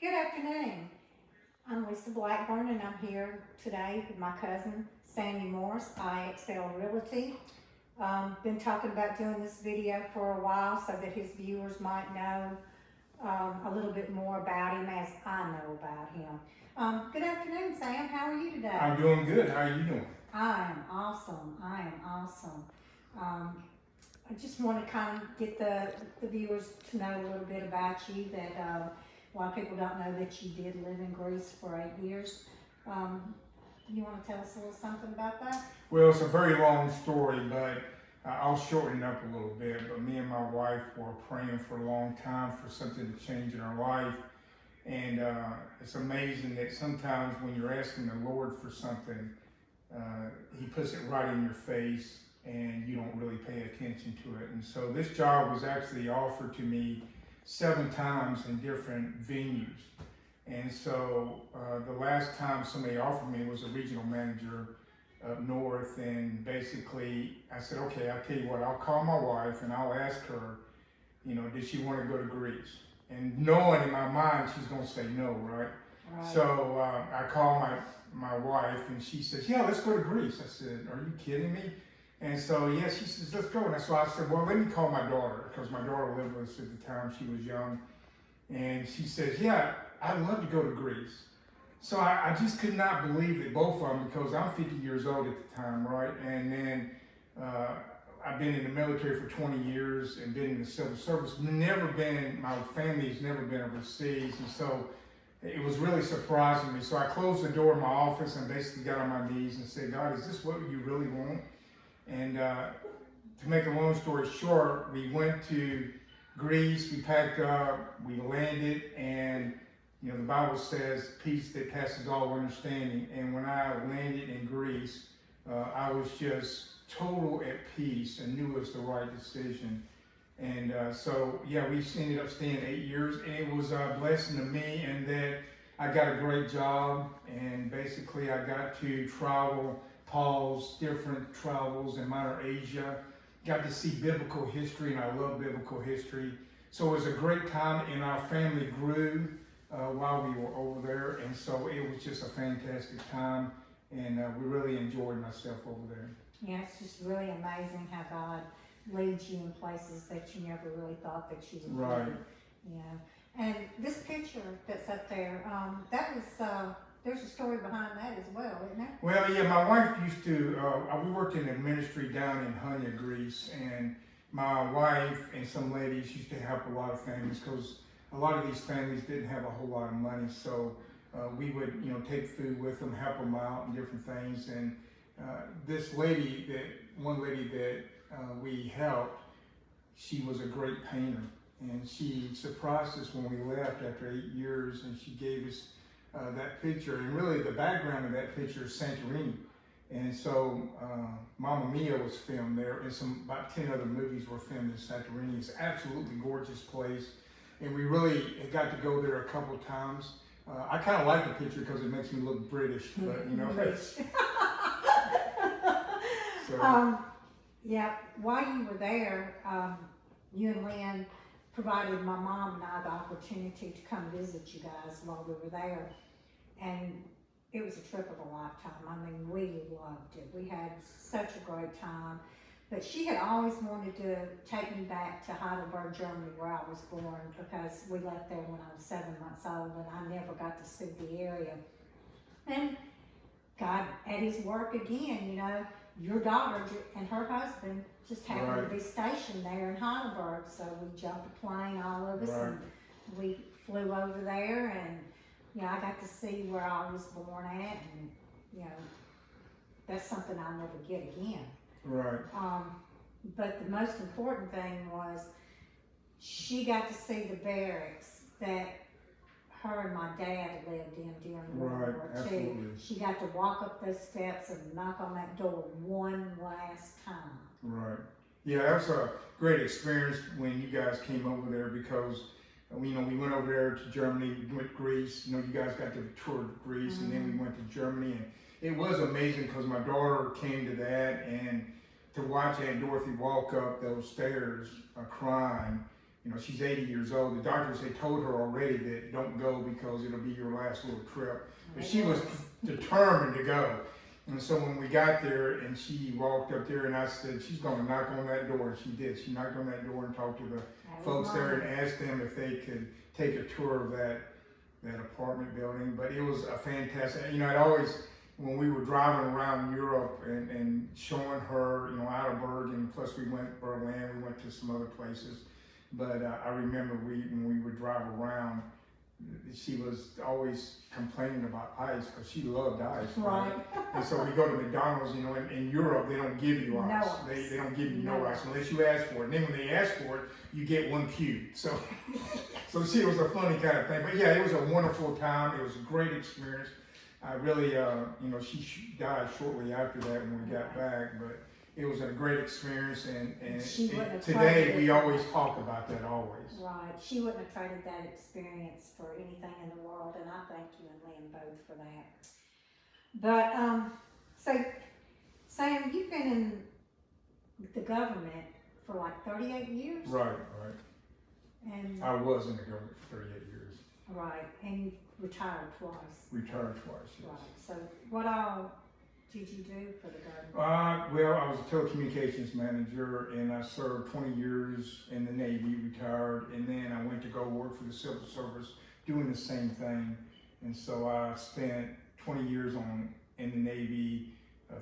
Good afternoon. I'm Lisa Blackburn, and I'm here today with my cousin Sammy Morris, IXL Realty. Been talking about doing this video for a while so that his viewers might know a little bit more about him as I know about him. Good afternoon, Sam. How are you today? I'm doing good. How are you doing? I am awesome. I am awesome. I just want to kind of get the viewers to know a little bit about you, that a lot of people don't know that you did live in Greece for 8 years. You want to tell us a little something about that? Well, it's a very long story, but I'll shorten it up a little bit. But me and my wife were praying for a long time for something to change in our life. And it's amazing that sometimes when you're asking the Lord for something, He puts it right in your face and you don't really pay attention to it. And so this job was actually offered to me 7 times in different venues. And so the last time somebody offered me was a regional manager up north, and basically I said, okay, I'll tell you what, I'll call my wife and I'll ask her, did she want to go to Greece? And knowing in my mind she's going to say no, right? So I called my wife and she says, yeah, let's go to Greece. I said, are you kidding me? And so, yeah, she says, let's go. And so I said, well, let me call my daughter, because my daughter lived with us at the time. She was young. And she says, yeah, I'd love to go to Greece. So I just could not believe it, both of them, because I'm 50 years old at the time, right? And then I've been in the military for 20 years and been in the civil service. My family's never been overseas. And so it was really surprising me. So I closed the door in my office and basically got on my knees and said, God, is this what you really want? And to make a long story short, we went to Greece, we packed up, we landed, and the Bible says peace that passes all understanding. And when I landed in Greece, I was just total at peace and knew it was the right decision. And so, yeah, we ended up staying 8 years, and it was a blessing to me, and that I got a great job, and basically I got to travel Paul's different travels in Minor Asia, got to see biblical history, and I love biblical history. So it was a great time, and our family grew while we were over there, and so it was just a fantastic time, and we really enjoyed myself over there. Yeah, it's just really amazing how God leads you in places that you never really thought that you would Right. be. Yeah. And this picture that's up there, that was, there's a story behind that as well, isn't there? Well, yeah, my wife used to, we worked in a ministry down in Hania, Greece, and my wife and some ladies used to help a lot of families, because a lot of these families didn't have a whole lot of money. So we would, take food with them, help them out and different things. And one lady that we helped, she was a great painter. And she surprised us when we left after 8 years, and she gave us that picture. And really the background of that picture is Santorini. And so Mamma Mia was filmed there, and about 10 other movies were filmed in Santorini. It's an absolutely gorgeous place. And we really got to go there a couple of times. I kind of like the picture because it makes me look British, but So. Yeah, while you were there, you and Lynn provided my mom and I the opportunity to come visit you guys while we were there. And it was a trip of a lifetime. I mean, we loved it. We had such a great time. But she had always wanted to take me back to Heidelberg, Germany, where I was born, because we left there when I was 7 months old, and I never got to see the area. And God at His work again, your daughter and her husband just happened to be stationed there in Heidelberg. So we jumped a plane, all of us, and we flew over there, and I got to see where I was born at, and that's something I'll never get again. Right. But the most important thing was she got to see the barracks that her and my dad lived in during World War II. She got to walk up those steps and knock on that door one last time. Right. Yeah, that was a great experience when you guys came over there, because we went over there to Germany, we went to Greece. You guys got to tour Greece, and then we went to Germany, and it was amazing because my daughter came to that, and to watch Aunt Dorothy walk up those stairs crying, you know, she's 80 years old. The doctors had told her already that don't go because it'll be your last little trip. But she was determined to go. And so when we got there and she walked up there and I said, she's going to knock on that door. And she did. She knocked on that door and talked to the folks there and asked them if they could take a tour of that apartment building. But it was a fantastic, you know, it always, when we were driving around Europe and showing her, you know, Heidelberg, and plus we went to Berlin, we went to some other places. But I remember when we would drive around, she was always complaining about ice because she loved ice. Right. And so we go to McDonald's, you know, in Europe, they don't give you ice. No. They don't give you no ice unless you ask for it. And then when they ask for it, you get one cube. So, so see, it was a funny kind of thing. But yeah, it was a wonderful time. It was a great experience. I really, you know, she died shortly after that when we got back, but it was a great experience, and today we always talk about that always. Right, she wouldn't have traded that experience for anything in the world, and I thank you and Lynn both for that. But, so, Sam, you've been in the government for like 38 years? Right. And I was in the government for 38 years. Right, and you retired twice. Retired twice, yes. Right, so what all did you do for the government? Well, I was a telecommunications manager, and I served 20 years in the Navy, retired, and then I went to go work for the Civil Service doing the same thing. And so I spent 20 years in the Navy,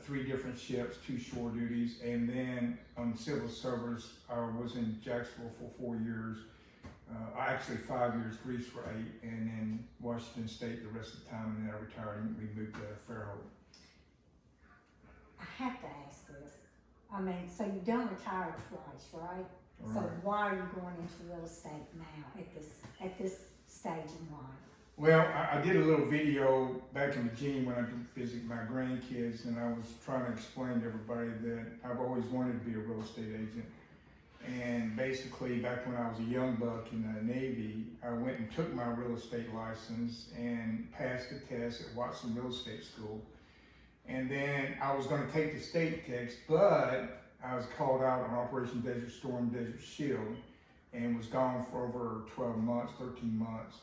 3 different ships, 2 shore duties, and then on the Civil Service, I was in Jacksonville for 4 years. Actually 5 years, Greece for 8, and then Washington State the rest of the time, and then I retired and we moved to Fairhope. I have to ask this. I mean, so you don't retire twice, right? So why are you going into real estate now at this stage in life? Well, I did a little video back in Virginia when I did visit my grandkids, and I was trying to explain to everybody that I've always wanted to be a real estate agent. And basically, back when I was a young buck in the Navy, I went and took my real estate license and passed the test at Watson Real Estate School. And then I was going to take the state test, but I was called out on Operation Desert Storm, Desert Shield, and was gone for over 12 months, 13 months.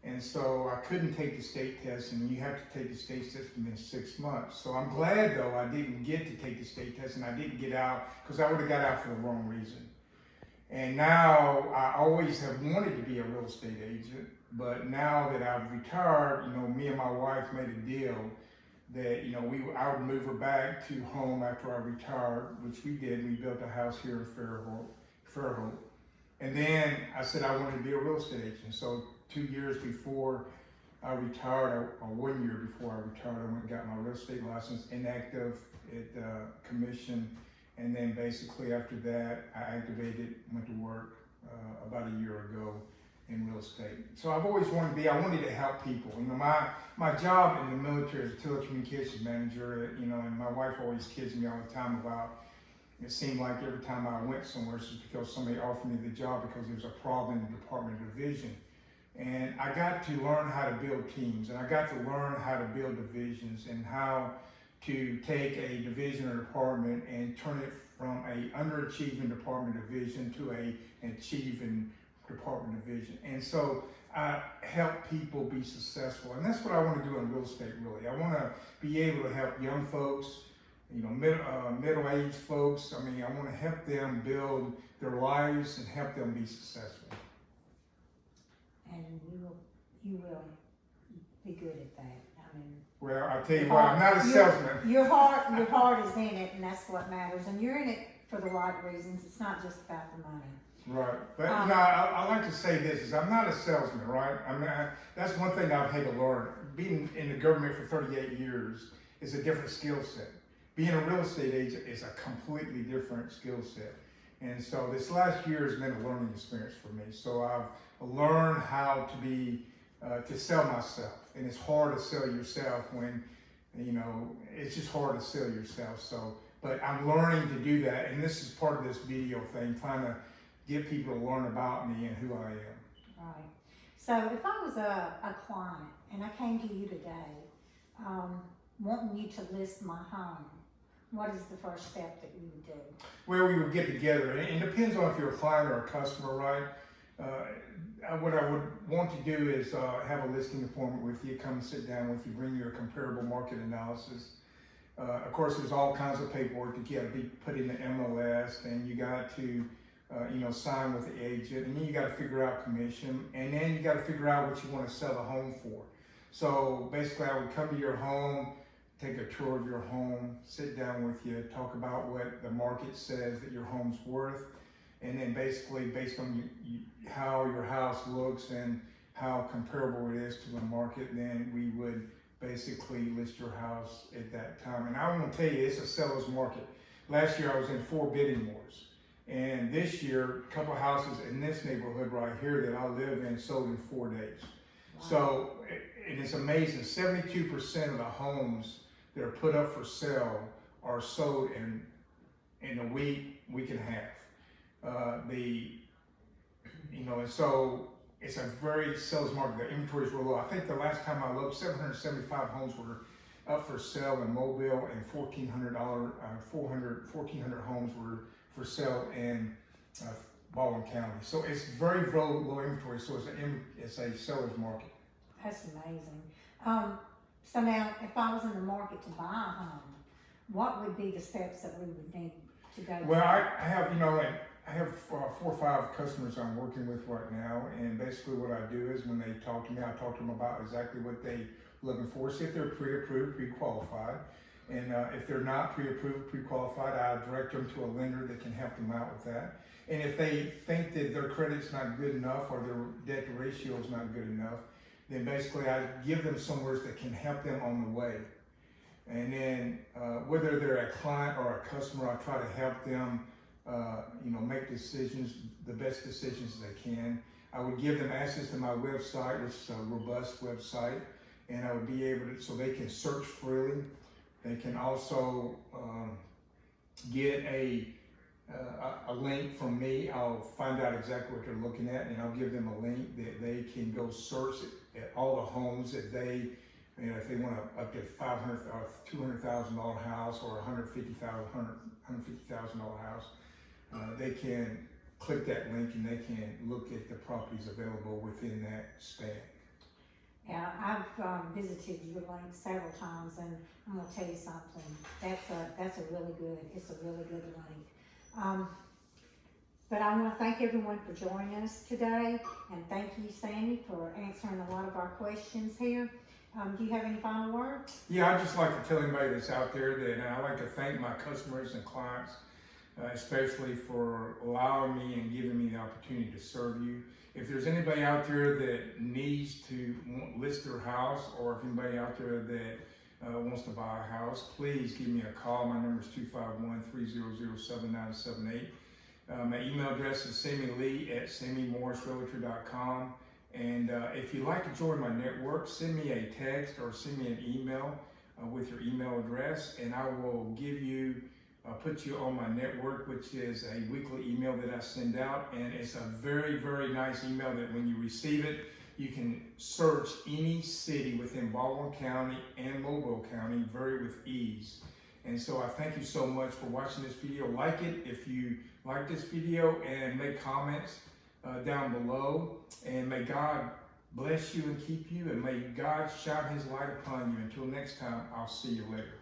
And so I couldn't take the state test, and you have to take the state test within 6 months. So I'm glad, though, I didn't get to take the state test, and I didn't get out, because I would have got out for the wrong reason. And now I always have wanted to be a real estate agent, but now that I've retired, you know, me and my wife made a deal that, you know, I would move her back to home after I retired, which we did. We built a house here in Fairhope. And then I said I wanted to be a real estate agent. So 2 years before I retired, or 1 year before I retired, I went and got my real estate license, inactive at commission. And then basically after that, I activated, went to work about a year ago in real estate. So I've always wanted I wanted to help people. You know, my job in the military is a telecommunications manager, you know, and my wife always kids me all the time about, it seemed like every time I went somewhere, it's just because somebody offered me the job because there was a problem in the Department of Division. And I got to learn how to build teams, and I got to learn how to build divisions and how to take a division or department and turn it from a underachieving department division to an achieving department division. And so I help people be successful, and that's what I want to do in real estate, really. I want to be able to help young folks, you know, middle-aged folks. I mean, I want to help them build their lives and help them be successful. And you will be good at that. I mean, well, I'll tell you what, I'm not a salesman. Your heart is in it, and that's what matters. And you're in it for the right reasons. It's not just about the money. Right, but you know, I like to say this, is I'm not a salesman, right? I mean, that's one thing I've had to learn. Being in the government for 38 years is a different skill set. Being a real estate agent is a completely different skill set. And so this last year has been a learning experience for me. So I've learned how to sell myself. And it's hard to sell yourself when, you know, it's just hard to sell yourself. So, but I'm learning to do that. And this is part of this video thing, trying to get people to learn about me and who I am. Right. So if I was a client and I came to you today, wanting you to list my home, what is the first step that you would do? Well, we would get together. It depends on if you're a client or a customer, right? what I would want to do is have a listing appointment with you, come and sit down with you, bring you a comparable market analysis. Of course, there's all kinds of paperwork that you got to be put in the MLS, and you got to, sign with the agent, and then you got to figure out commission, and then you got to figure out what you want to sell the home for. So basically, I would come to your home, take a tour of your home, sit down with you, talk about what the market says that your home's worth, and then basically based on how your house looks and how comparable it is to the market, then we would basically list your house at that time. And I want to tell you, it's a seller's market. Last year I was in 4 bidding wars. And this year, a couple of houses in this neighborhood right here that I live in sold in 4 days. Wow. So, and it's amazing, 72% of the homes that are put up for sale are sold in a week and a half. And so it's a very seller's market. The inventories were low. I think the last time I looked, 775 homes were up for sale in Mobile, and 1,400 homes were for sale in Baldwin County. So it's very low inventory. So it's a seller's market. That's amazing. So now, if I was in the market to buy a home, what would be the steps that we would need to go through? Well, I have 4 or 5 customers I'm working with right now, and basically what I do is when they talk to me, I talk to them about exactly what they're looking for, see if they're pre-approved, pre-qualified, and if they're not pre-approved, pre-qualified, I direct them to a lender that can help them out with that. And if they think that their credit's not good enough or their debt to ratio is not good enough, then basically I give them somewhere that can help them on the way. And then whether they're a client or a customer, I try to help them make decisions, the best decisions they can. I would give them access to my website, which is a robust website, and I would be able to, so they can search freely. They can also get a link from me. I'll find out exactly what they're looking at, and I'll give them a link that they can go search at all the homes that they, if they want up to $500,000 or $200,000 house or $150,000 house. They can click that link and they can look at the properties available within that span. Yeah, I've visited your link several times, and I'm gonna tell you something. It's a really good link. But I want to thank everyone for joining us today, and thank you, Sammy, for answering a lot of our questions here. Do you have any final words? Yeah, I'd just like to tell anybody that's out there that I'd like to thank my customers and clients, especially for allowing me and giving me the opportunity to serve you. If there's anybody out there that needs to list their house, or if anybody out there that wants to buy a house, please give me a call. My number is 251-300-7978. My email address is sammylee@sammymorrisrealtor.com. And if you'd like to join my network, send me a text or send me an email with your email address, and I will put you on my network, which is a weekly email that I send out. And it's a very, very nice email that when you receive it, you can search any city within Baldwin County and Mobile County with ease. And so I thank you so much for watching this video. Like it if you like this video, and make comments down below. And may God bless you and keep you, and may God shine his light upon you. Until next time, I'll see you later.